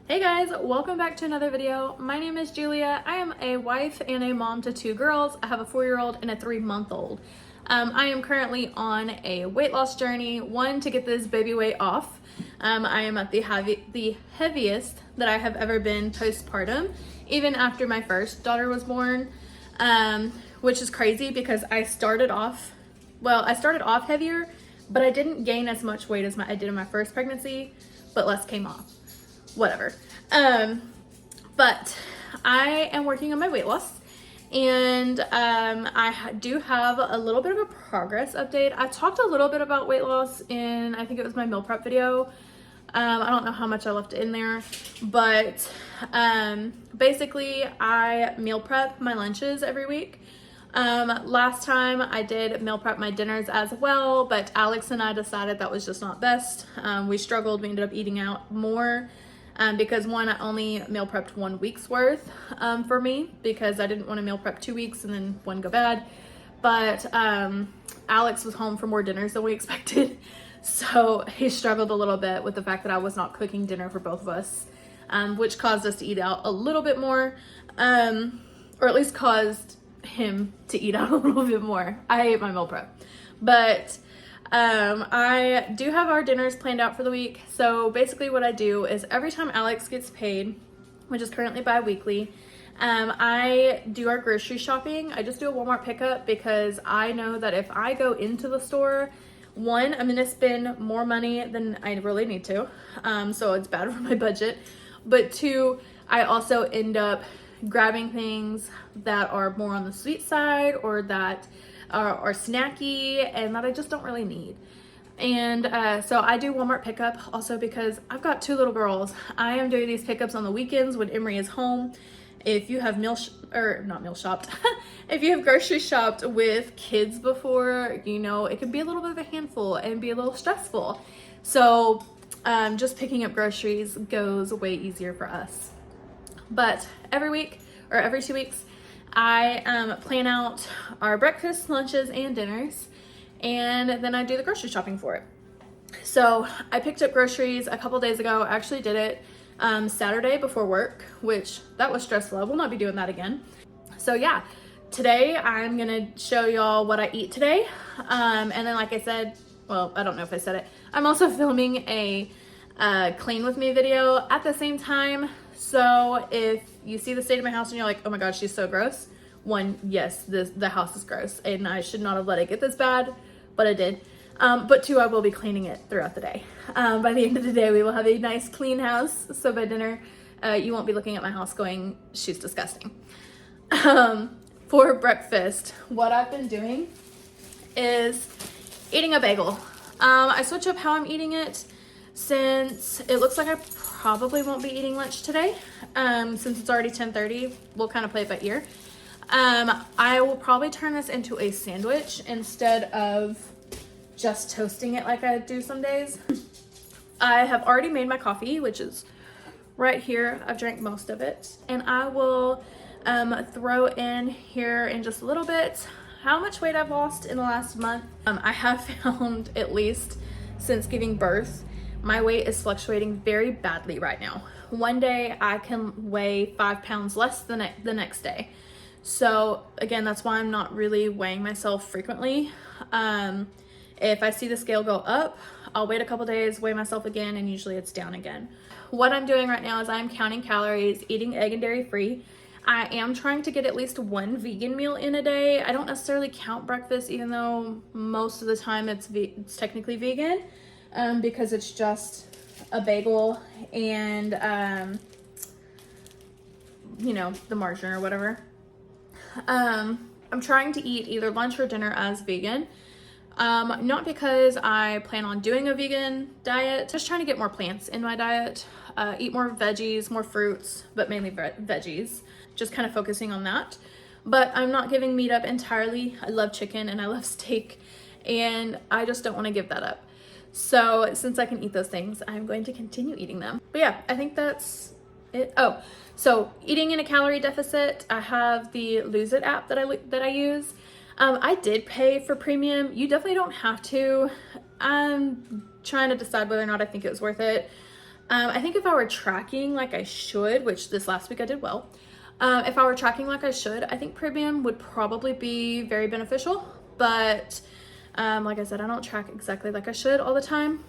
Hey guys, welcome back to another video. My name is Julia. I am a wife and a mom to two girls. I have a 4-year-old and a 3-month-old. I am currently on a weight loss journey, one to get this baby weight off. I am at the heaviest that I have ever been postpartum, even after my first daughter was born, which is crazy because I started off heavier, but I didn't gain as much weight as I did in my first pregnancy, but less came off. Whatever. But I am working on my weight loss, and I do have a little bit of a progress update. I talked a little bit about weight loss in, I think it was my meal prep video. I don't know how much I left in there, but basically I meal prep my lunches every week. Last time I did meal prep my dinners as well, but Alex and I decided that was just not best. We struggled. We ended up eating out more. Because one, I only meal prepped 1 week's worth for me because I didn't want to meal prep 2 weeks and then one go bad. But Alex was home for more dinners than we expected. So he struggled a little bit with the fact that I was not cooking dinner for both of us, which caused us to eat out a little bit more, or at least caused him to eat out a little bit more. I ate my meal prep. But I do have our dinners planned out for the week. So basically what I do is every time Alex gets paid, which is currently bi-weekly, I do our grocery shopping. I just do a Walmart pickup because I know that if I go into the store, one, I'm going to spend more money than I really need to. So it's bad for my budget. But two, I also end up grabbing things that are more on the sweet side or that are snacky and that I just don't really need. And so I do Walmart pickup also because I've got 2 little girls. I am doing these pickups on the weekends when Emery is home. If you have if you have grocery shopped with kids before, you know, it can be a little bit of a handful and be a little stressful. So just picking up groceries goes way easier for us. But every week or every 2 weeks, I plan out our breakfast, lunches, and dinners, and then I do the grocery shopping for it. So I picked up groceries a couple days ago. I actually did it Saturday before work, which that was stressful. I will not be doing that again. So yeah, today I'm gonna show y'all what I eat today. And then like I said, well, I don't know if I said it, I'm also filming a clean with me video at the same time. So if you see the state of my house and you're like, oh my god, she's so gross. One, yes, the house is gross and I should not have let it get this bad, but I did. But two, I will be cleaning it throughout the day. By the end of the day, we will have a nice clean house. So by dinner, you won't be looking at my house going, she's disgusting. For breakfast, what I've been doing is eating a bagel. I switch up how I'm eating it since it looks like I probably won't be eating lunch today. Since it's already 10:30, we'll kind of play it by ear. I will probably turn this into a sandwich instead of just toasting it like I do some days. I have already made my coffee, which is right here. I've drank most of it, and I will throw in here in just a little bit how much weight I've lost in the last month. I have found, at least since giving birth, my weight is fluctuating very badly right now. One day I can weigh 5 pounds less than the next day. So again, that's why I'm not really weighing myself frequently. If I see the scale go up, I'll wait a couple days, weigh myself again, and usually it's down again. What I'm doing right now is I'm counting calories, eating egg and dairy free. I am trying to get at least 1 vegan meal in a day. I don't necessarily count breakfast, even though most of the time it's technically vegan, because it's just a bagel and, you know, the margarine or whatever. I'm trying to eat either lunch or dinner as vegan. Not because I plan on doing a vegan diet, just trying to get more plants in my diet, eat more veggies, more fruits, but mainly veggies, just kind of focusing on that. But I'm not giving meat up entirely. I love chicken and I love steak, and I just don't want to give that up. So since I can eat those things, I'm going to continue eating them. But yeah, I think that's it. Oh, so eating in a calorie deficit, I have the Lose It app that I use. I did pay for premium. You definitely don't have to. I'm trying to decide whether or not I think it was worth it. I think if I were tracking like I should, which this last week I did well, if I were tracking like I should, I think premium would probably be very beneficial. But like I said, I don't track exactly like I should all the time,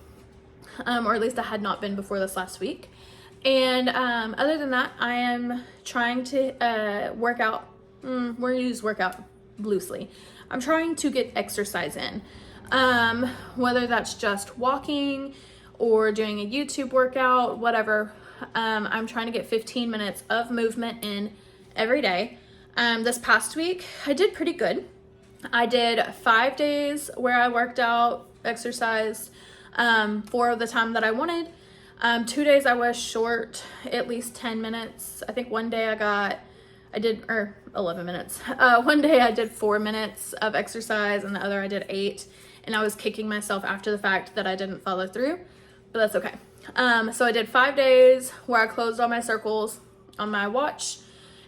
or at least I had not been before this last week. And other than that, I am trying to work out. We're gonna use workout loosely. I'm trying to get exercise in, whether that's just walking or doing a YouTube workout, whatever. I'm trying to get 15 minutes of movement in every day. This past week, I did pretty good. I did 5 days where I worked out, exercised for the time that I wanted. 2 days I was short at least 10 minutes. I think one day I did 11 minutes. One day I did 4 minutes of exercise and the other I did 8. And I was kicking myself after the fact that I didn't follow through, but that's okay. So I did 5 days where I closed all my circles on my watch.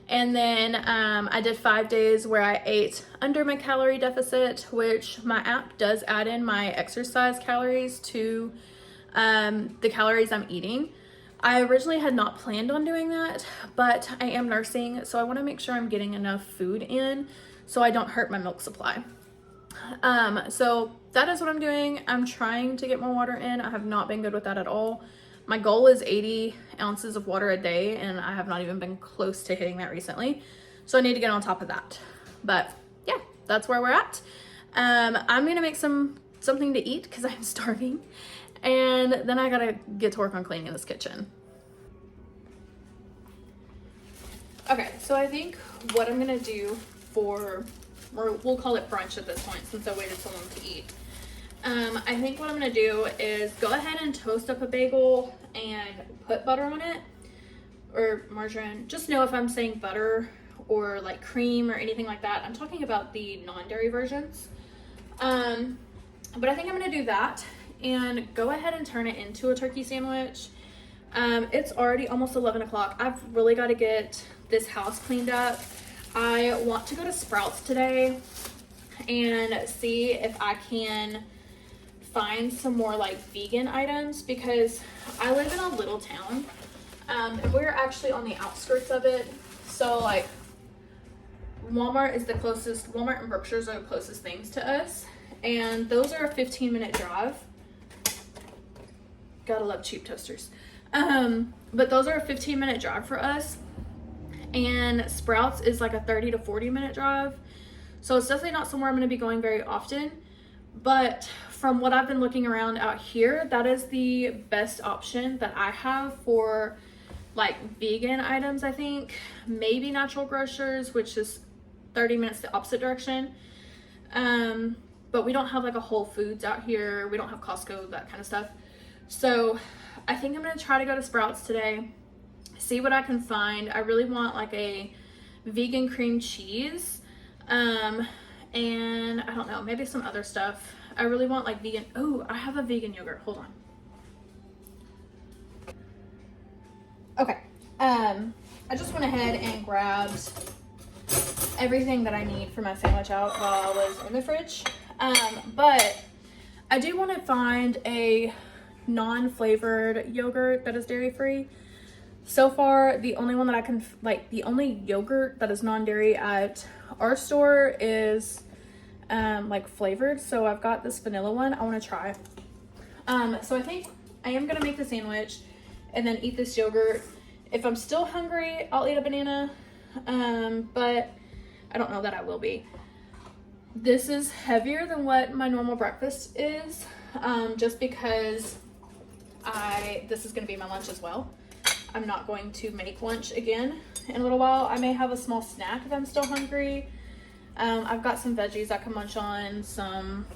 And then I did 5 days where I ate under my calorie deficit, which my app does add in my exercise calories to the calories I'm eating. I originally had not planned on doing that, but I am nursing, so I want to make sure I'm getting enough food in so I don't hurt my milk supply. So that is what I'm doing. I'm trying to get more water in. I have not been good with that at all. My goal is 80 ounces of water a day, and I have not even been close to hitting that recently. So I need to get on top of that. But yeah, that's where we're at. I'm gonna make something to eat because I'm starving. And then I gotta get to work on cleaning this kitchen. Okay, so I think what I'm gonna do we'll call it brunch at this point since I waited so long to eat. I think what I'm gonna do is go ahead and toast up a bagel and put butter on it, or margarine. Just know if I'm saying butter or like cream or anything like that, I'm talking about the non-dairy versions. But I think I'm gonna do that and go ahead and turn it into a turkey sandwich. It's already almost 11 o'clock. I've really got to get this house cleaned up. I want to go to Sprouts today and see if I can find some more like vegan items, because I live in a little town and we're actually on the outskirts of it. So like Walmart and Berkshire's are the closest things to us, and those are a 15-minute drive. Gotta love cheap toasters. But those are a 15-minute drive for us, and Sprouts is like a 30 to 40-minute drive. So it's definitely not somewhere I'm going to be going very often. But from what I've been looking around out here, that is the best option that I have for like vegan items, I think. Maybe Natural Grocers, which is 30 minutes the opposite direction. But we don't have like a Whole Foods out here. We don't have Costco, that kind of stuff. So I think I'm gonna try to go to Sprouts today, see what I can find. I really want like a vegan cream cheese, and I don't know, maybe some other stuff. I really want like vegan. Oh, I have a vegan yogurt. Hold on. Okay. I just went ahead and grabbed everything that I need for my sandwich out while I was in the fridge. But I do want to find a non-flavored yogurt that is dairy free. So far, the only one that I can the only yogurt that is non-dairy at our store is like flavored. So I've got this vanilla one I want to try. So I think I am gonna make the sandwich and then eat this yogurt. If I'm still hungry, I'll eat a banana, but I don't know that I will be. This is heavier than what my normal breakfast is, just because this is going to be my lunch as well. I'm not going to make lunch again in a little while. I may have a small snack if I'm still hungry. I've got some veggies I can munch on, some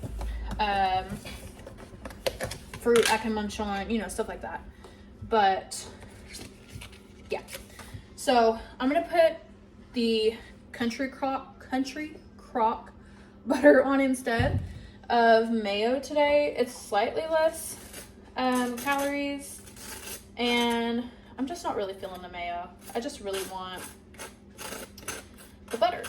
fruit I can munch on, you know, stuff like that. But yeah, so I'm gonna put the country crock butter on instead of mayo today. It's slightly less calories, and I'm just not really feeling the mayo. I just really want the butter.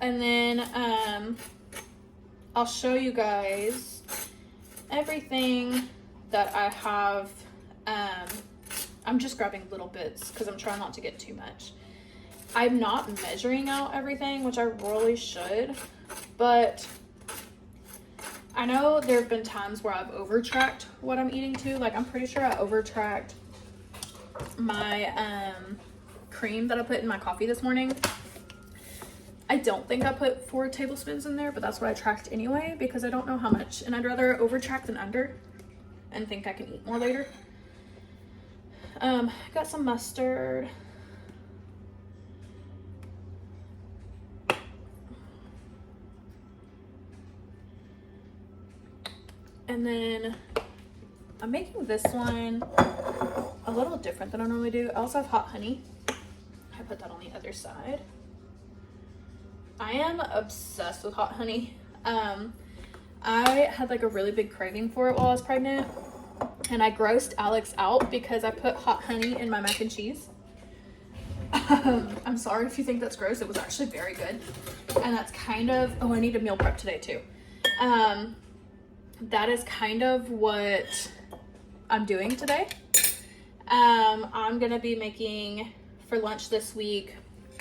And then I'll show you guys everything that I have. I'm just grabbing little bits because I'm trying not to get too much. I'm not measuring out everything, which I really should, but I know there have been times where I've over-tracked what I'm eating too. Like, I'm pretty sure I over-tracked my cream that I put in my coffee this morning. I don't think I put 4 tablespoons in there, but that's what I tracked anyway because I don't know how much, and I'd rather over-track than under and think I can eat more later. Got some mustard. And then I'm making this one a little different than I normally do. I also have hot honey. I put that on the other side. I am obsessed with hot honey. I had like a really big craving for it while I was pregnant, and I grossed Alex out because I put hot honey in my mac and cheese. I'm sorry if you think that's gross. It was actually very good. And that's kind of, oh, I need to meal prep today too. That is kind of what I'm doing today. I'm gonna be making for lunch this week.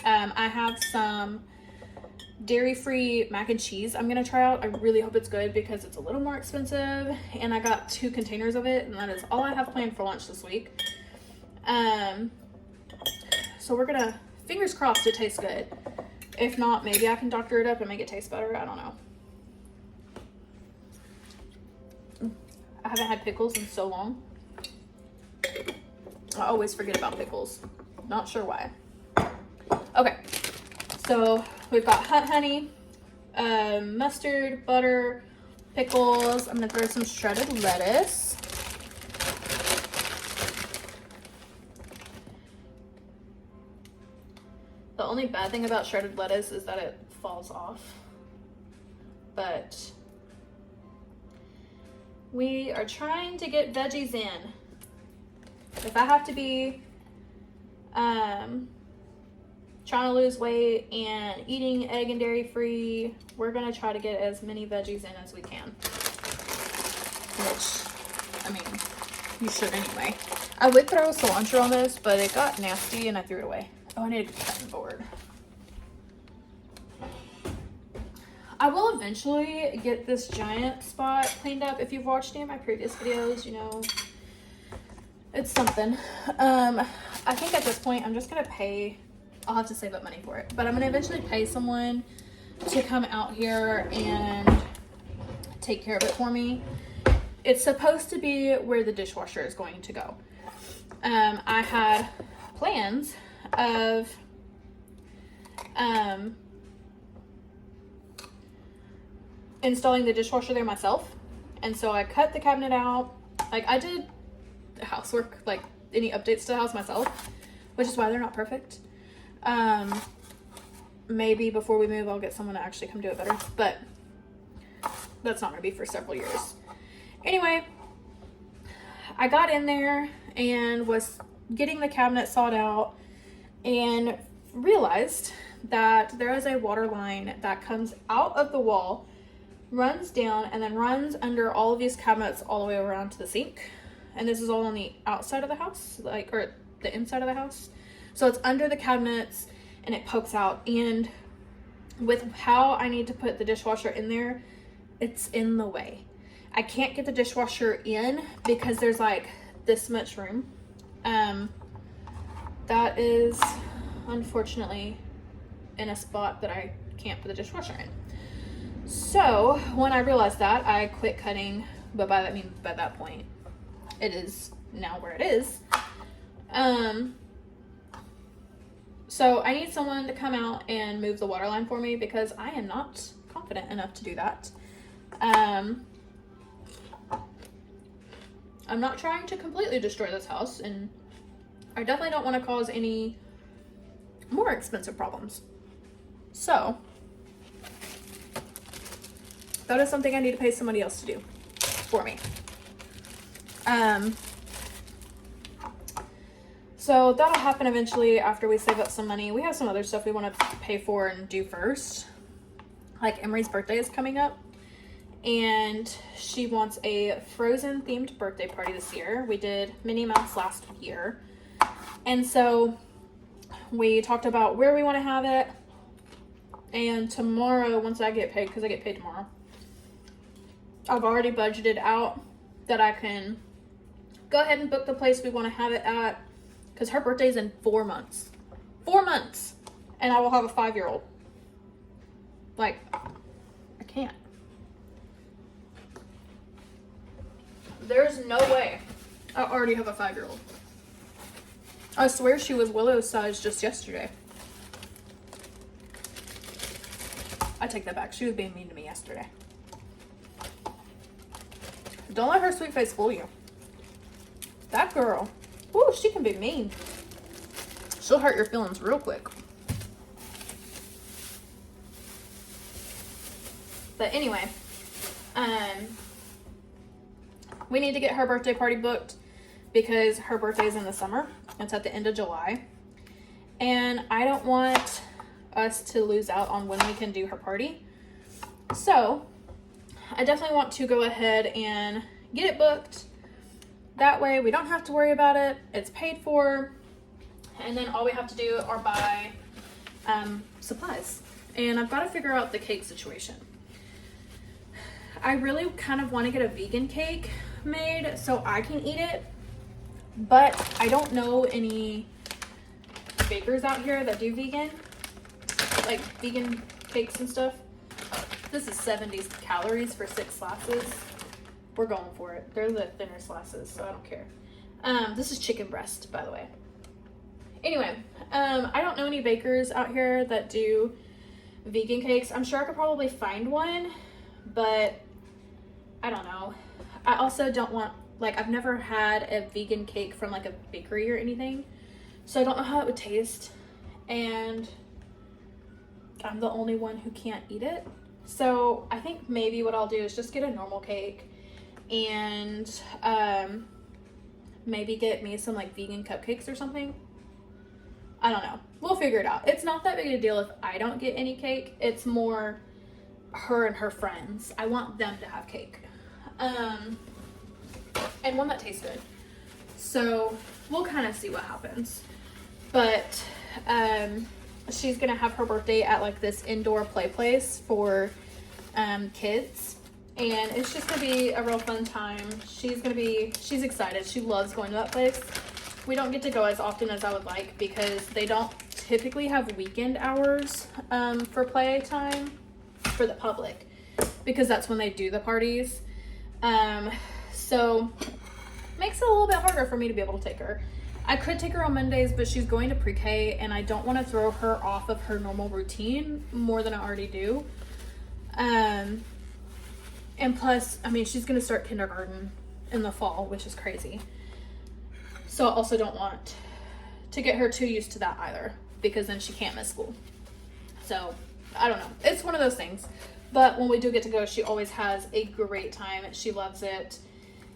I have some dairy-free mac and cheese I'm gonna try out. I really hope it's good because it's a little more expensive, and I got 2 containers of it, and that is all I have planned for lunch this week. So we're gonna, fingers crossed it tastes good. If not, maybe I can doctor it up and make it taste better. I don't know. I haven't had pickles in so long. I always forget about pickles. Not sure why. Okay, so we've got hot honey, mustard, butter, pickles. I'm gonna throw some shredded lettuce. The only bad thing about shredded lettuce is that it falls off, but we are trying to get veggies in. If I have to be trying to lose weight and eating egg and dairy free, we're gonna try to get as many veggies in as we can. Which, I mean, you should anyway. I would throw cilantro on this, but it got nasty and I threw it away. Oh, I need a cutting board. I will eventually get this giant spot cleaned up. If you've watched any of my previous videos, you know, it's something. I think at this point, I'm just gonna pay, I'll have to save up money for it, but I'm gonna eventually pay someone to come out here and take care of it for me. It's supposed to be where the dishwasher is going to go. I had plans of installing the dishwasher there myself, and so I cut the cabinet out. Like, I did housework, like any updates to the house myself, which is why they're not perfect. Maybe before we move I'll get someone to actually come do it better, but that's not gonna be for several years. Anyway, I got in there and was getting the cabinet sawed out and realized that there is a water line that comes out of the wall, runs down, and then runs under all of these cabinets all the way around to the sink. And this is all on the outside of the house, like, or the inside of the house. So it's under the cabinets and it pokes out. And with how I need to put the dishwasher in there, it's in the way. I can't get the dishwasher in because there's like this much room. That is unfortunately in a spot that I can't put the dishwasher in. So when I realized that, I quit cutting, but by that point, it is now where it is. So I need someone to come out and move the water line for me because I am not confident enough to do that. I'm not trying to completely destroy this house, and I definitely don't want to cause any more expensive problems. So that is something I need to pay somebody else to do for me. So that'll happen eventually after we save up some money. We have some other stuff we want to pay for and do first. Like Emery's birthday is coming up, and she wants a Frozen themed birthday party this year. We did Minnie Mouse last year, and so we talked about where we want to have it. And tomorrow, once I get paid, because I get paid tomorrow, I've already budgeted out that I can go ahead and book the place we want to have it at, because her birthday's in 4 months. 4 months! And I will have a 5-year-old. Like, I can't. There's no way I already have a 5-year-old. I swear she was Willow's size just yesterday. I take that back. She was being mean to me yesterday. Don't let her sweet face fool you. That girl, ooh, she can be mean. She'll hurt your feelings real quick. But anyway, we need to get her birthday party booked because her birthday is in the summer. It's at the end of July. And I don't want us to lose out on when we can do her party. So I definitely want to go ahead and get it booked. That way we don't have to worry about it. It's paid for. And then all we have to do are buy supplies. And I've got to figure out the cake situation. I really kind of want to get a vegan cake made so I can eat it. But I don't know any bakers out here that do vegan. Like vegan cakes and stuff. This is 70 calories for 6 slices. We're going for it. They're the thinner slices, so I don't care. This is chicken breast, by the way. Anyway, I don't know any bakers out here that do vegan cakes. I'm sure I could probably find one, but I don't know. I also don't want, like, I've never had a vegan cake from like a bakery or anything, so I don't know how it would taste, and I'm the only one who can't eat it. So I think maybe what I'll do is just get a normal cake and maybe get me some like vegan cupcakes or something. I don't know. We'll figure it out. It's not that big a deal if I don't get any cake. It's more her and her friends. I want them to have cake. And one that tastes good. So we'll kind of see what happens. But she's gonna have her birthday at like this indoor play place for kids, and it's just gonna be a real fun time. She's excited. She loves going to that place. We don't get to go as often as I would like because they don't typically have weekend hours for play time for the public, because that's when they do the parties. So makes it a little bit harder for me to be able to take her. I could take her on Mondays, but she's going to pre-K and I don't want to throw her off of her normal routine more than I already do. And plus, I mean, she's going to start kindergarten in the fall, which is crazy. So I also don't want to get her too used to that either, because then she can't miss school. So I don't know. It's one of those things. But when we do get to go, she always has a great time. She loves it.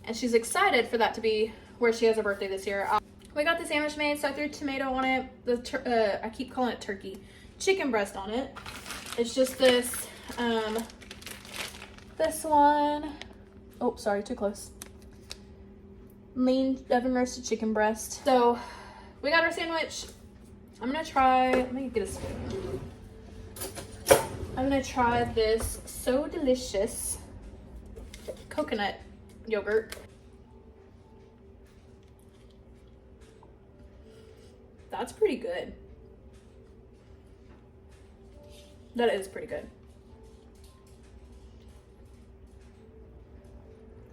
And she's excited for that to be where she has her birthday this year. We got the sandwich made, so I threw tomato on it. I keep calling it turkey. Chicken breast on it. It's just this, this one. Oh, sorry, too close. Lean oven roasted chicken breast. So we got our sandwich. I'm gonna try, let me get a spoon. I'm gonna try this so delicious coconut yogurt. That's pretty good. That is pretty good.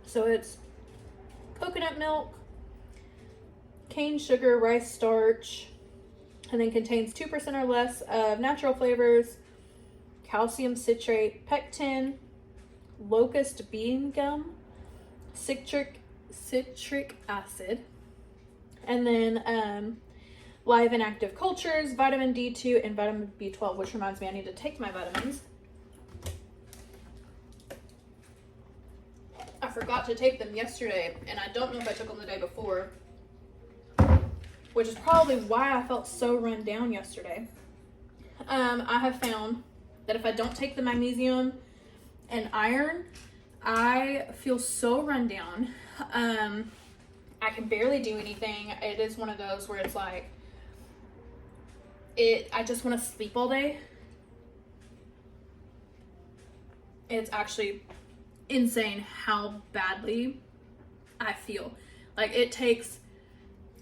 So it's coconut milk, cane sugar, rice starch, and then contains 2% or less of natural flavors, calcium citrate, pectin, locust bean gum, citric acid, and then live and active cultures, vitamin D2, and vitamin B12, which reminds me I need to take my vitamins. I forgot to take them yesterday, and I don't know if I took them the day before, which is probably why I felt so run down yesterday. I have found that if I don't take the magnesium and iron, I feel so run down. I can barely do anything. It is one of those where it's like, I just want to sleep all day. It's actually insane how badly I feel. Like, it takes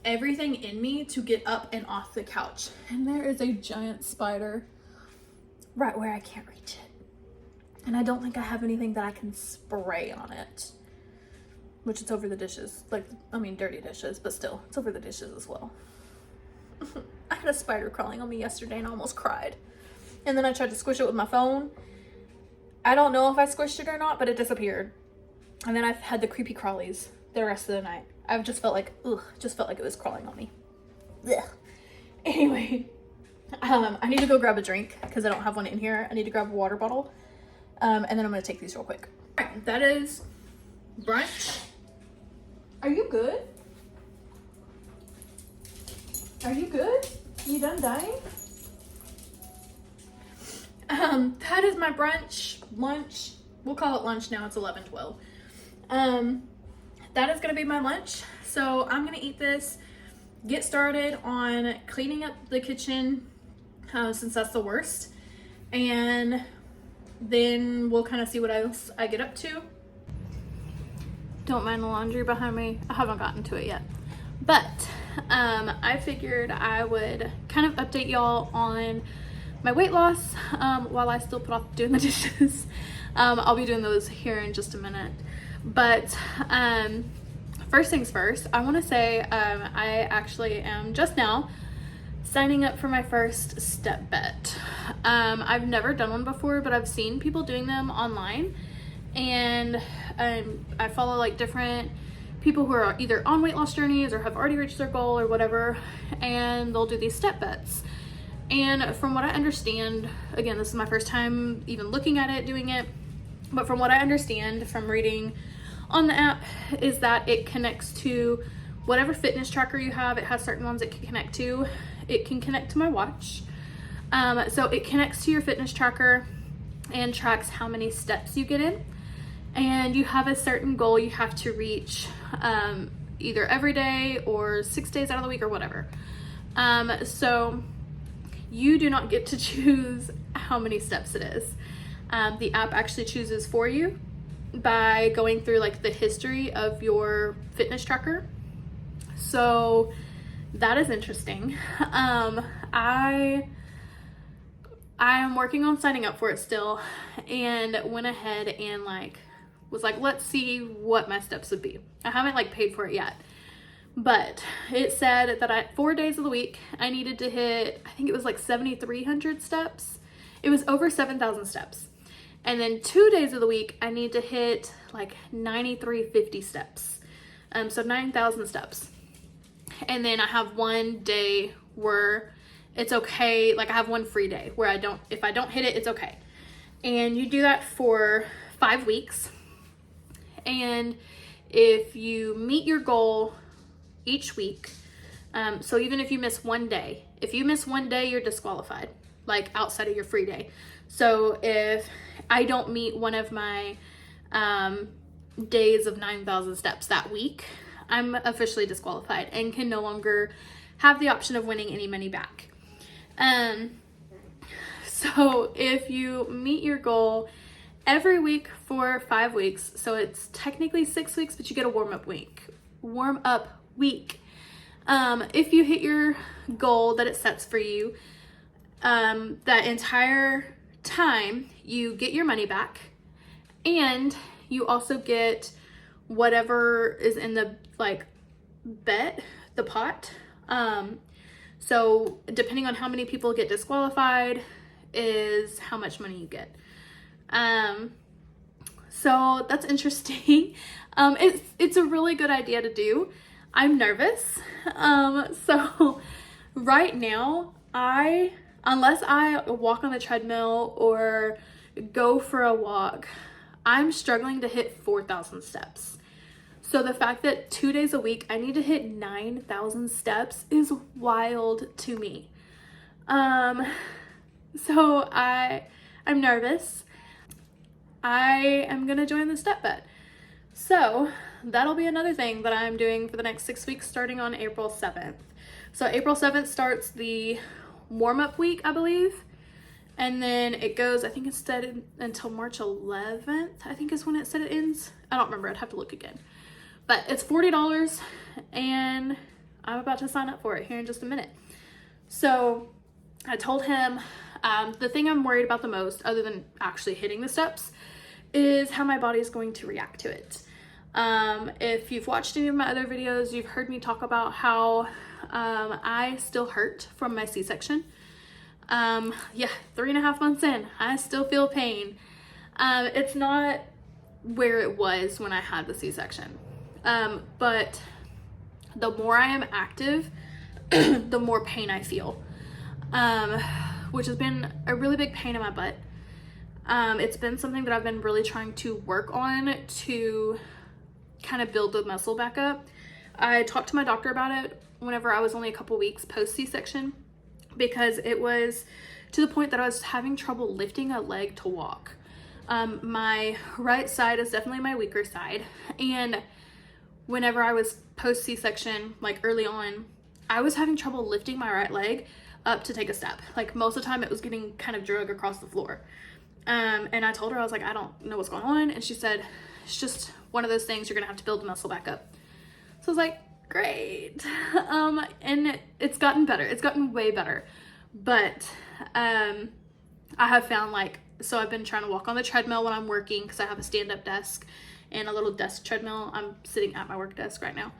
everything in me to get up and off the couch. And there is a giant spider right where I can't reach it. And I don't think I have anything that I can spray on it. Which it's over the dishes. Like, I mean, dirty dishes, but still, it's over the dishes as well. I had a spider crawling on me yesterday and I almost cried. And then I tried to squish it with my phone. I don't know if I squished it or not, but it disappeared. And then I've had the creepy crawlies the rest of the night. I've just felt like, it was crawling on me. Ugh. Anyway, I need to go grab a drink because I don't have one in here. I need to grab a water bottle. And then I'm going to take these real quick. All right, that is brunch. Are you good? Are you good? You done dying? That is my brunch, lunch. We'll call it lunch now. It's 11:12. That is going to be my lunch. So I'm going to eat this, get started on cleaning up the kitchen, since that's the worst. And then we'll kind of see what else I get up to. Don't mind the laundry behind me. I haven't gotten to it yet. But I figured I would kind of update y'all on my weight loss while I still put off doing the dishes. I'll be doing those here in just a minute. But first things first, I want to say I actually am just now signing up for my first step bet. I've never done one before, but I've seen people doing them online. And I follow like different people who are either on weight loss journeys or have already reached their goal or whatever, and they'll do these step bets. And from what I understand, again, this is my first time even looking at it, doing it, but from what I understand from reading on the app is that it connects to whatever fitness tracker you have. It has certain ones it can connect to. It can connect to my watch. So it connects to your fitness tracker and tracks how many steps you get in. And you have a certain goal you have to reach either every day or 6 days out of the week or whatever. So you do not get to choose how many steps it is. The app actually chooses for you by going through like the history of your fitness tracker. So that is interesting. I am working on signing up for it still, and went ahead and was like, let's see what my steps would be. I haven't paid for it yet, but it said that at 4 days of the week, I needed to hit, I think it was 7,300 steps. It was over 7,000 steps. And then 2 days of the week, I need to hit 9,350 steps. So 9,000 steps. And then I have 1 day where it's okay. I have one free day where if I don't hit it, it's okay. And you do that for 5 weeks. And if you meet your goal each week, so even if you miss 1 day, you're disqualified, outside of your free day. So if I don't meet one of my days of 9,000 steps that week, I'm officially disqualified and can no longer have the option of winning any money back. So if you meet your goal every week for 5 weeks, so it's technically 6 weeks, but you get a warm-up week. If you hit your goal that it sets for you, that entire time, you get your money back, and you also get whatever is in the bet, the pot. So depending on how many people get disqualified is how much money you get. So that's interesting. It's a really good idea to do. I'm nervous. So right now, unless I walk on the treadmill or go for a walk, I'm struggling to hit 4,000 steps. So the fact that 2 days a week I need to hit 9,000 steps is wild to me. So I'm nervous. I am gonna join the step vet. So that'll be another thing that I'm doing for the next 6 weeks, starting on April 7th. So April 7th starts the warm-up week, I believe. And then it goes, I think it's set until March 11th, I think is when it said it ends. I don't remember, I'd have to look again. But it's $40 and I'm about to sign up for it here in just a minute. So I told him the thing I'm worried about the most, other than actually hitting the steps, is how my body is going to react to it. If you've watched any of my other videos, you've heard me talk about how I still hurt from my C-section. Yeah, 3.5 months in, I still feel pain. It's not where it was when I had the C-section. But the more I am active, the more pain I feel, which has been a really big pain in my butt. It's been something that I've been really trying to work on to kind of build the muscle back up. I talked to my doctor about it whenever I was only a couple weeks post C-section, because it was to the point that I was having trouble lifting a leg to walk. My right side is definitely my weaker side, and whenever I was post C-section, like early on, I was having trouble lifting my right leg up to take a step. Like most of the time it was getting kind of drug across the floor. And I told her, I was like, I don't know what's going on. And she said, it's just one of those things, you're gonna have to build the muscle back up. So I was like, great. And it's gotten better. It's gotten way better. But I have found, like, so I've been trying to walk on the treadmill when I'm working, because I have a stand-up desk and a little desk treadmill. I'm sitting at my work desk right now.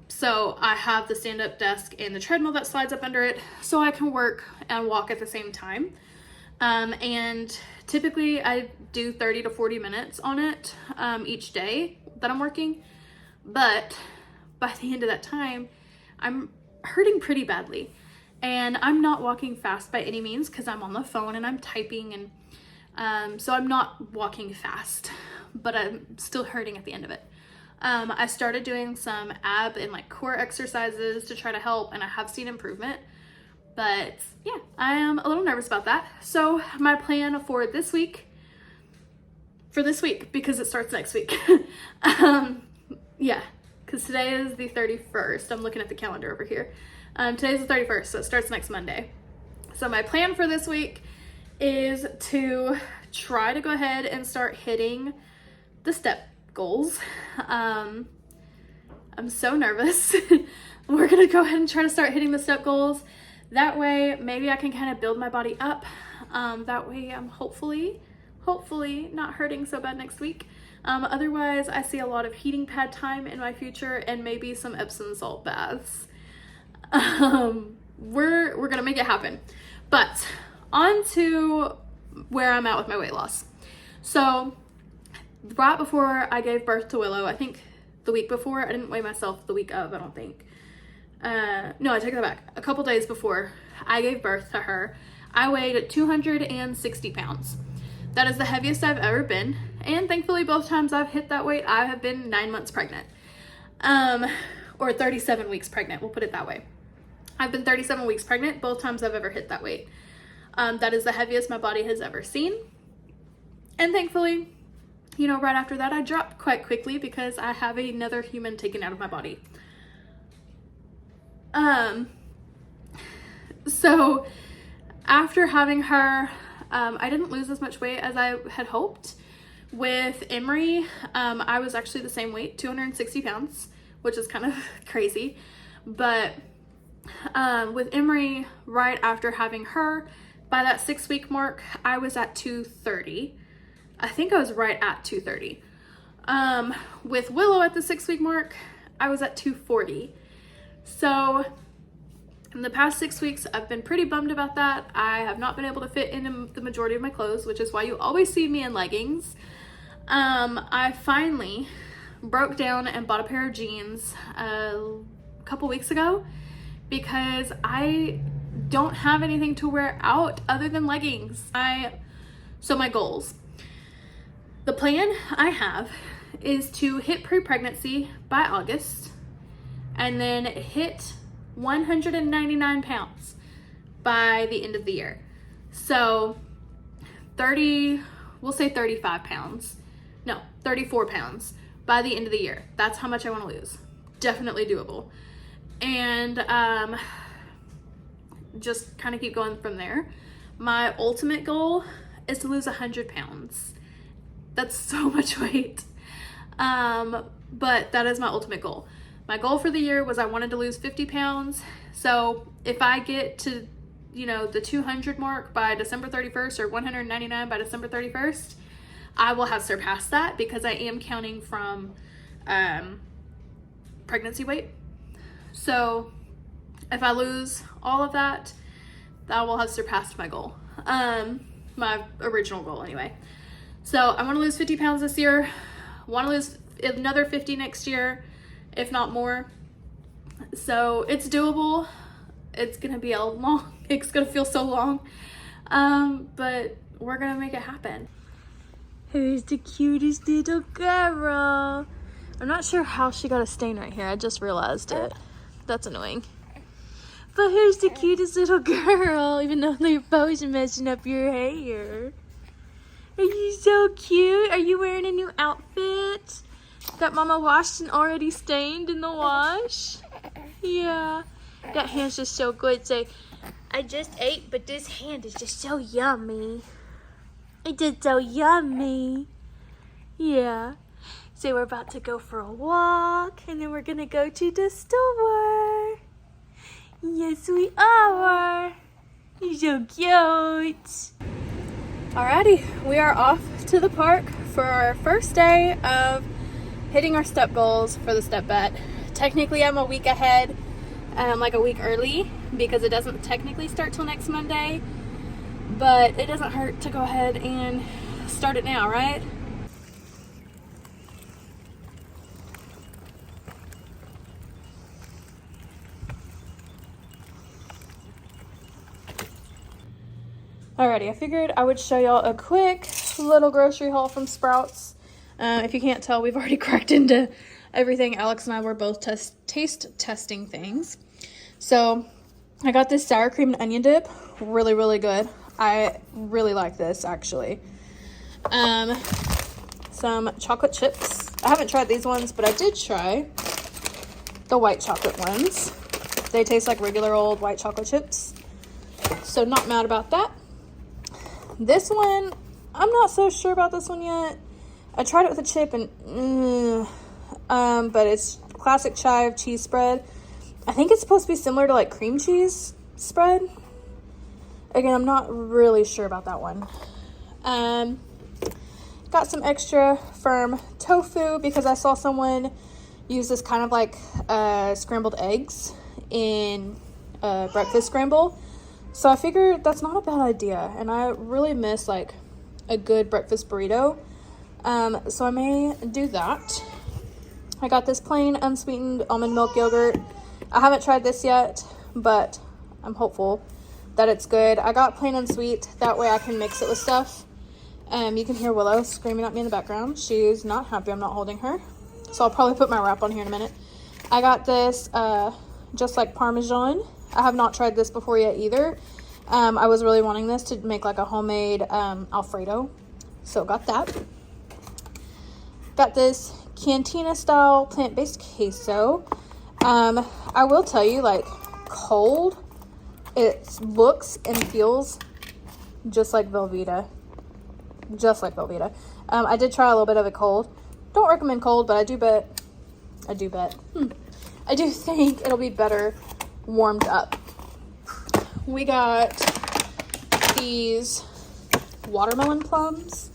So I have the stand-up desk and the treadmill that slides up under it, so I can work and walk at the same time. And typically I do 30 to 40 minutes on it each day that I'm working. But by the end of that time, I'm hurting pretty badly. And I'm not walking fast by any means, because I'm on the phone and I'm typing, and so I'm not walking fast, but I'm still hurting at the end of it. I started doing some ab and like core exercises to try to help, and I have seen improvement. But yeah, I am a little nervous about that. So my plan for this week, because it starts next week, yeah, because today is the 31st. I'm looking at the calendar over here. Today's the 31st, so it starts next Monday. So my plan for this week is to try to go ahead and start hitting the step goals. I'm so nervous. We're gonna go ahead and try to start hitting the step goals. That way, maybe I can kind of build my body up. That way I'm hopefully not hurting so bad next week. Otherwise, I see a lot of heating pad time in my future, and maybe some Epsom salt baths. We're gonna make it happen. But on to where I'm at with my weight loss. So right before I gave birth to Willow, I think the week before, I didn't weigh myself the week of, I don't think. No, I take that back. A couple days before I gave birth to her, I weighed 260 pounds. That is the heaviest I've ever been. And thankfully, both times I've hit that weight, I have been 9 months pregnant. Or 37 weeks pregnant, we'll put it that way. I've been 37 weeks pregnant, both times I've ever hit that weight. That is the heaviest my body has ever seen. And thankfully, you know, right after that, I dropped quite quickly because I have another human taken out of my body. So after having her, I didn't lose as much weight as I had hoped. With Emery, I was actually the same weight, 260 pounds, which is kind of crazy. But with Emery, right after having her, by that 6-week mark, I was at 230. I think I was right at 230. With Willow at the 6-week mark, I was at 240. So in the past 6 weeks, I've been pretty bummed about that. I have not been able to fit into the majority of my clothes, which is why you always see me in leggings. I finally broke down and bought a pair of jeans a couple weeks ago, because I don't have anything to wear out other than leggings. So my goals. The plan I have is to hit pre-pregnancy by August, and then hit 199 pounds by the end of the year. So 30, we'll say 35 pounds. No, 34 pounds by the end of the year. That's how much I want to lose. Definitely doable. And just kind of keep going from there. My ultimate goal is to lose 100 pounds. That's so much weight. But that is my ultimate goal. My goal for the year was I wanted to lose 50 pounds. So if I get to, you know, the 200 mark by December 31st or 199 by December 31st, I will have surpassed that because I am counting from pregnancy weight. So if I lose all of that, that will have surpassed my goal. My original goal anyway. So I want to lose 50 pounds this year. Want to lose another 50 next year, if not more. So it's doable. It's gonna be it's gonna feel so long, but we're gonna make it happen. Who's the cutest little girl? I'm not sure how she got a stain right here. I just realized it. That's annoying. But who's the cutest little girl? Even though they're both messing up your hair. Are you so cute? Are you wearing a new outfit that Mama washed and already stained in the wash? Yeah. That hand's just so good. Say, I just ate, but this hand is just so yummy. It's just so yummy. Yeah. So we're about to go for a walk, and then we're gonna go to the store. Yes, we are. You're so cute. Alrighty, we are off to the park for our first day of hitting our step goals for the step bet. Technically, I'm a week ahead, like a week early, because it doesn't technically start till next Monday, but it doesn't hurt to go ahead and start it now, right? Alrighty, I figured I would show y'all a quick little grocery haul from Sprouts. If you can't tell, we've already cracked into everything. Alex and I were both taste testing things. So I got this sour cream and onion dip. Really, really good. I really like this, actually. Some chocolate chips. I haven't tried these ones, but I did try the white chocolate ones. They taste like regular old white chocolate chips. So not mad about that. This one, I'm not so sure about this one yet. I tried it with a chip and, but it's classic chive cheese spread. I think it's supposed to be similar to like cream cheese spread. Again, I'm not really sure about that one. Got some extra firm tofu because I saw someone use this kind of like scrambled eggs in breakfast scramble. So I figured that's not a bad idea, and I really miss like a good breakfast burrito. So I may do that. I got this plain unsweetened almond milk yogurt. I haven't tried this yet, but I'm hopeful that it's good. I got plain and sweet, that way I can mix it with stuff. You can hear Willow screaming at me in the background. She's not happy I'm not holding her, so I'll probably put my wrap on here in a minute. I got this just like Parmesan. I have not tried this before yet either. I was really wanting this to make like a homemade Alfredo, so got that. Got this cantina style plant-based queso. I will tell you, like, cold, it looks and feels just like Velveeta. Just like Velveeta. I did try a little bit of it cold. Don't recommend cold, but I do think it'll be better warmed up. We got these watermelon plums.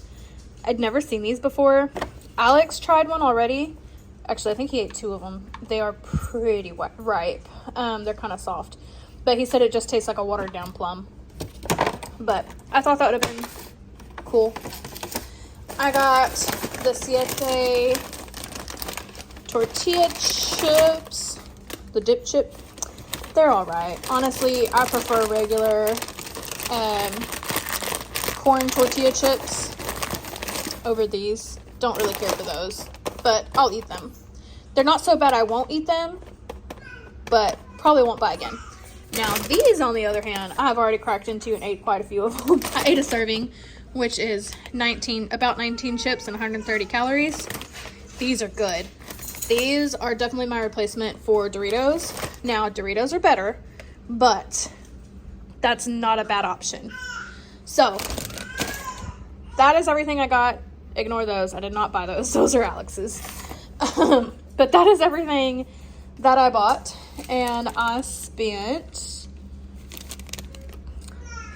I'd never seen these before. Alex tried one already. Actually, I think he ate 2 of them. They are pretty ripe. They're kind of soft. But he said it just tastes like a watered down plum. But I thought that would have been cool. I got the Siete tortilla chips. The dip chip. They're alright. Honestly, I prefer regular corn tortilla chips over these. Don't really care for those, but I'll eat them. They're not so bad I won't eat them, but probably won't buy again. Now these, on the other hand, I've already cracked into and ate quite a few of them. I ate a serving which is about 19 chips and 130 calories. These are good. These are definitely my replacement for Doritos. Now, Doritos are better, but that's not a bad option. So, that is everything I got. Ignore those. I did not buy those. Those are Alex's. But that is everything that I bought. And I spent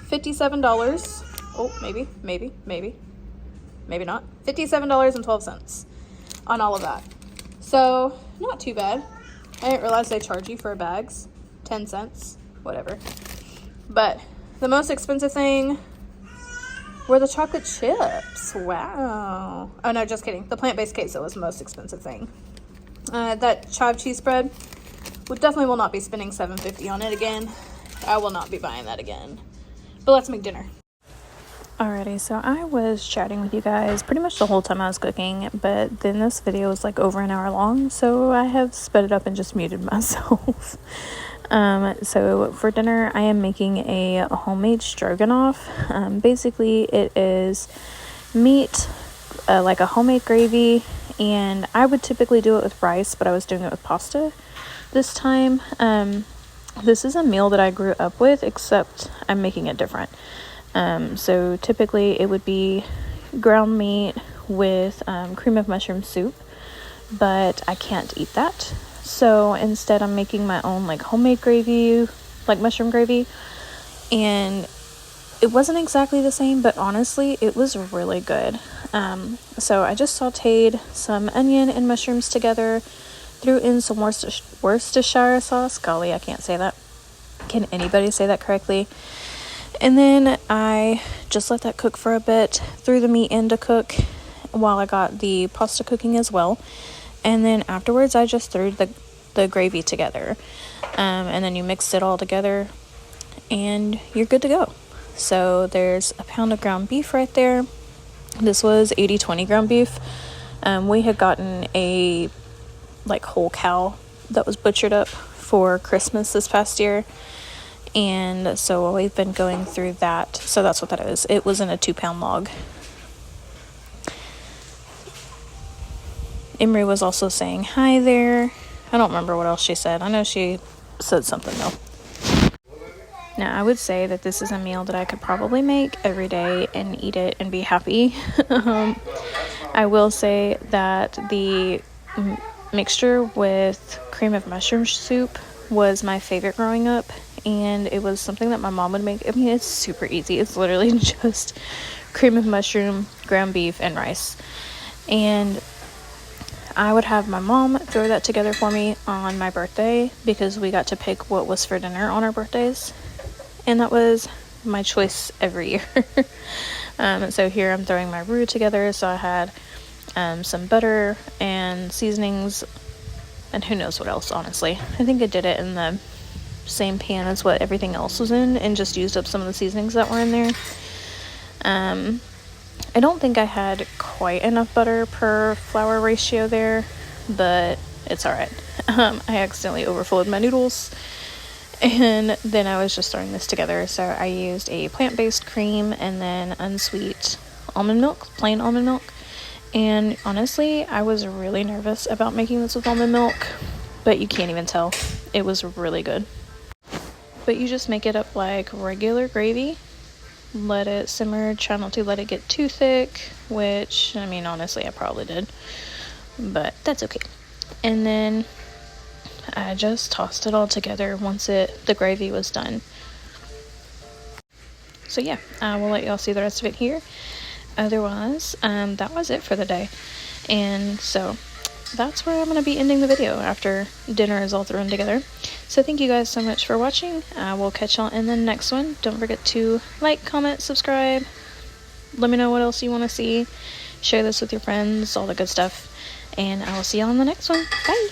$57. Oh, maybe not. $57.12 on all of that. So, not too bad. I didn't realize they charge you for bags. 10 cents. Whatever. But the most expensive thing were the chocolate chips. Wow. Oh, no, just kidding. The plant-based queso was the most expensive thing. That chive cheese spread, definitely will not be spending $7.50 on it again. I will not be buying that again. But let's make dinner. Alrighty, so I was chatting with you guys pretty much the whole time I was cooking, but then this video was like over an hour long, so I have sped it up and just muted myself. So for dinner, I am making a homemade stroganoff. Basically, it is meat, like a homemade gravy, and I would typically do it with rice, but I was doing it with pasta this time. This is a meal that I grew up with, except I'm making it different. So typically it would be ground meat with cream of mushroom soup, but I can't eat that. So instead I'm making my own like homemade gravy, like mushroom gravy, and it wasn't exactly the same, but honestly it was really good. So I just sauteed some onion and mushrooms together, threw in some Worcestershire sauce. Golly, I can't say that. Can anybody say that correctly? And then I just let that cook for a bit, threw the meat in to cook while I got the pasta cooking as well. And then afterwards, I just threw the gravy together. And then you mix it all together and you're good to go. So there's a pound of ground beef right there. This was 80-20 ground beef. We had gotten a like whole cow that was butchered up for Christmas this past year. And so we've been going through that. So that's what that is. It was in a 2-pound log. Emery was also saying hi there. I don't remember what else she said. I know she said something though. Now I would say that this is a meal that I could probably make every day and eat it and be happy. I will say that the mixture with cream of mushroom soup was my favorite growing up. And it was something that my mom would make. I mean, it's super easy. It's literally just cream of mushroom, ground beef, and rice. And I would have my mom throw that together for me on my birthday because we got to pick what was for dinner on our birthdays. And that was my choice every year. So here I'm throwing my roux together. So I had some butter and seasonings and who knows what else, honestly. I think I did it in the same pan as what everything else was in and just used up some of the seasonings that were in there. I don't think I had quite enough butter per flour ratio there, but it's alright. I accidentally overflowed my noodles and then I was just throwing this together. So I used a plant-based cream and then unsweet almond milk, plain almond milk. And honestly, I was really nervous about making this with almond milk, but you can't even tell. It was really good. But you just make it up like regular gravy, let it simmer, try not to let it get too thick, which, I mean, honestly, I probably did, but that's okay. And then I just tossed it all together once the gravy was done. So yeah, I will let y'all see the rest of it here. Otherwise, that was it for the day. And so that's where I'm going to be ending the video after dinner is all thrown together. So thank you guys so much for watching. I will catch y'all in the next one. Don't forget to like, comment, subscribe. Let me know what else you want to see. Share this with your friends, all the good stuff. And I will see y'all in the next one. Bye!